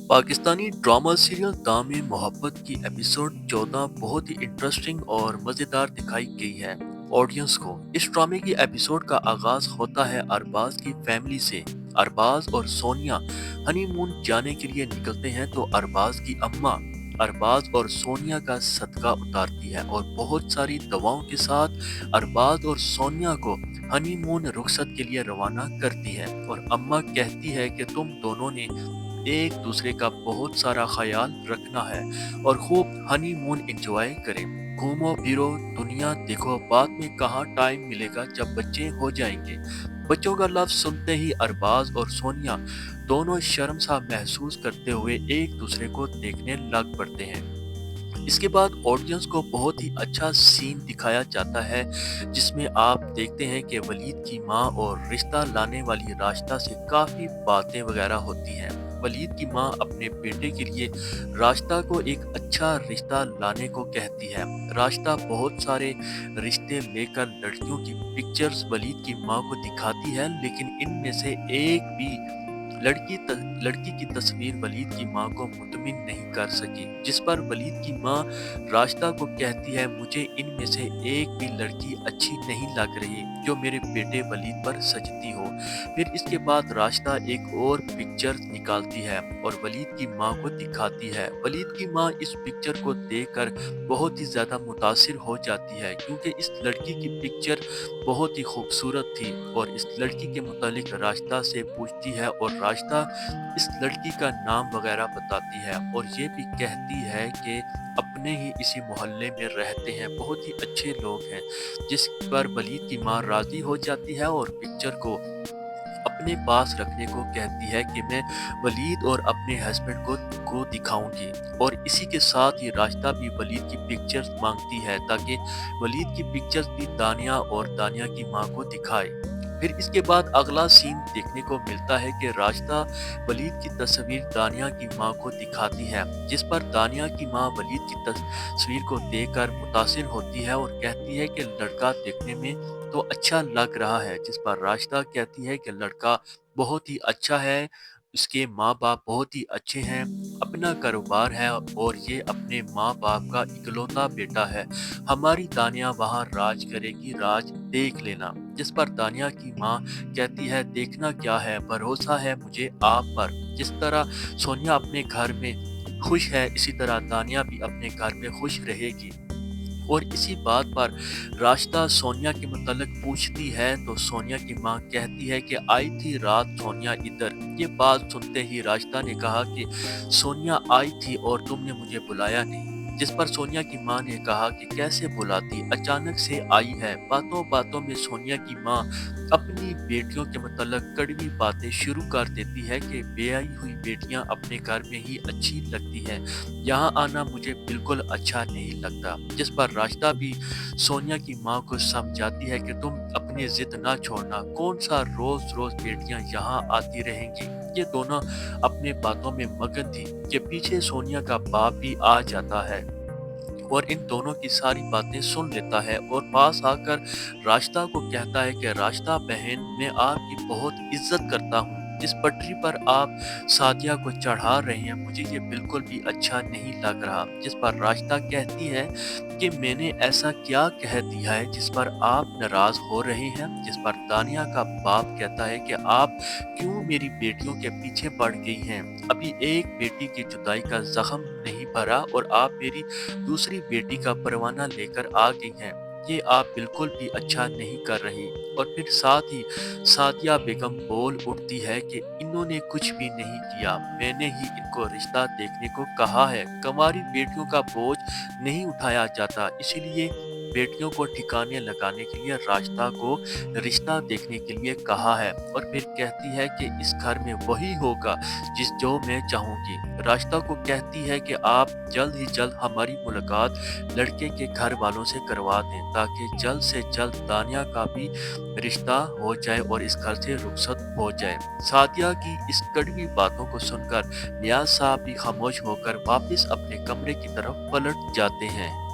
Pakistani drama serial दाम मोहब्बत की एपिसोड 14 बहुत ही इंटरेस्टिंग और मज़ेदार दिखाई गई है ऑडियंस को। इस ड्रामे की एपिसोड का आगाज होता है अरबाज की फैमिली से। अरबाज और सोनिया हनीमून जाने के लिए निकलते हैं तो अरबाज की अम्मा अरबाज और सोनिया का सदका उतारती है और बहुत सारी दवाओं के साथ अरबाज और सोनिया को हनीमून रुखसत के लिए रवाना करती है। और अम्मा कहती है कि तुम दोनों ने एक दूसरे का बहुत सारा ख्याल रखना है और खूब हनीमून एंजॉय करें। घूमो फिरो दुनिया देखो, बाद में कहाँ टाइम मिलेगा जब बच्चे हो जाएंगे। बच्चों का लफ्ज सुनते ही अरबाज और सोनिया दोनों शर्म सा महसूस करते हुए एक दूसरे को देखने लग पड़ते हैं। इसके बाद ऑडियंस को बहुत ही अच्छा सीन दिखाया जाता है जिसमें आप देखते हैं कि वलीद की माँ और रिश्ता लाने वाली राशिदा से काफ़ी बातें वगैरह होती हैं। वलीद की माँ अपने बेटे के लिए राशिदा को एक अच्छा रिश्ता लाने को कहती है। राशिदा बहुत सारे रिश्ते लेकर लड़कियों की पिक्चर्स वलीद की माँ को दिखाती है, लेकिन इनमें से एक भी लड़की की तस्वीर वलीद की माँ को मुतमिन नहीं कर सकी, जिस पर वलीद की माँ राशिदा को कहती है मुझे इनमें से एक भी लड़की अच्छी नहीं लग रही जो मेरे बेटे वलीद पर सजती हो। फिर इसके बाद राशिदा एक और पिक्चर निकालती है और वलीद की माँ को दिखाती है। वलीद की माँ इस पिक्चर को देखकर बहुत ही ज्यादा मुतासिर हो जाती है क्योंकि इस लड़की की पिक्चर बहुत ही खूबसूरत थी और इस लड़की के मुतालिक राशिदा से पूछती है और राशिदा इस लड़की का नाम वगैरह बताती है और ये भी कहती है कि अपने ही इसी मोहल्ले में रहते हैं, बहुत ही अच्छे लोग हैं। जिस पर वलीद की माँ राजी हो जाती है और पिक्चर को अपने पास रखने को कहती है कि मैं वलीद और अपने हस्बैंड को दिखाऊंगी। और इसी के साथ ही राशिदा भी वलीद की पिक्चर्स मांगती है ताकि वलीद की पिक्चर्स भी दानिया और दानिया की माँ को दिखाए। फिर इसके बाद अगला सीन देखने को मिलता है कि राशिदा वलीद की तस्वीर दानिया की माँ को दिखाती है, जिस पर दानिया की माँ वलीद की तस्वीर को देखकर मुतासिर होती है और कहती है कि लड़का देखने में तो अच्छा लग रहा है। जिस पर राशिदा कहती है कि लड़का बहुत ही अच्छा है, उसके माँ बाप बहुत ही अच्छे हैं, अपना कारोबार है और ये अपने माँ बाप का इकलौता बेटा है। हमारी दानिया वहाँ राज करेगी, राज देख लेना। जिस पर दानिया की माँ कहती है देखना क्या है, भरोसा है मुझे आप पर। जिस तरह सोनिया अपने घर में खुश है, इसी तरह दानिया भी अपने घर में खुश रहेगी। और इसी बात पर राशिदा सोनिया के मुतालिक पूछती है तो सोनिया की माँ कहती है कि आई थी रात सोनिया इधर। ये बात सुनते ही राशिदा ने कहा कि सोनिया आई थी और तुमने मुझे बुलाया नहीं। जिस पर सोनिया की माँ ने कहा कि कैसे बुलाती, अचानक से आई है। बातों बातों में सोनिया की माँ अपनी बेटियों के मुतालिक कड़वी बातें शुरू कर देती है कि ब्याही हुई बेटियां अपने घर में ही अच्छी लगती है, यहाँ आना मुझे बिल्कुल अच्छा नहीं लगता। जिस पर राशिदा भी सोनिया की माँ को समझाती है कि तुम अपनी जिद ना छोड़ना, कौन सा रोज रोज बेटियां यहाँ आती रहेंगी। ये दोनों अपने बातों में मगन थी कि पीछे सोनिया का बाप भी आ जाता है और इन दोनों की सारी बातें सुन लेता है और पास आकर राशिदा को कहता है कि राशिदा बहन, मैं आपकी बहुत इज्जत करता हूँ। जिस पटरी पर आप सादिया को चढ़ा रहे हैं मुझे ये बिल्कुल भी अच्छा नहीं लग रहा। जिस पर राशिदा कहती है कि मैंने ऐसा क्या कह दिया है जिस पर आप नाराज हो रहे हैं। जिस पर दानिया का बाप कहता है कि आप क्यों मेरी बेटियों के पीछे पड़ गई हैं, अभी एक बेटी की जुदाई का जख्म नहीं भरा और आप मेरी दूसरी बेटी का परवाना लेकर आ गई हैं। ये आप बिल्कुल भी अच्छा नहीं कर रही। और फिर साथ ही सादिया बेगम बोल उठती है कि इन्होंने कुछ भी नहीं किया, मैंने ही इनको रिश्ता देखने को कहा है। कंवारी बेटियों का बोझ नहीं उठाया जाता, इसीलिए बेटियों को ठिकाने लगाने के लिए राशिदा को रिश्ता देखने के लिए कहा है। और फिर कहती है कि इस घर में वही होगा जो मैं चाहूंगी। राशिदा को कहती है कि आप जल्द ही जल्द हमारी मुलाकात लड़के के घर वालों से करवा दें ताकि जल्द से जल्द दानिया का भी रिश्ता हो जाए और इस घर से रुखसत हो जाए। सादिया की इस कड़वी बातों को सुनकर नियाज साहब भी खामोश होकर वापस अपने कमरे की तरफ पलट जाते हैं।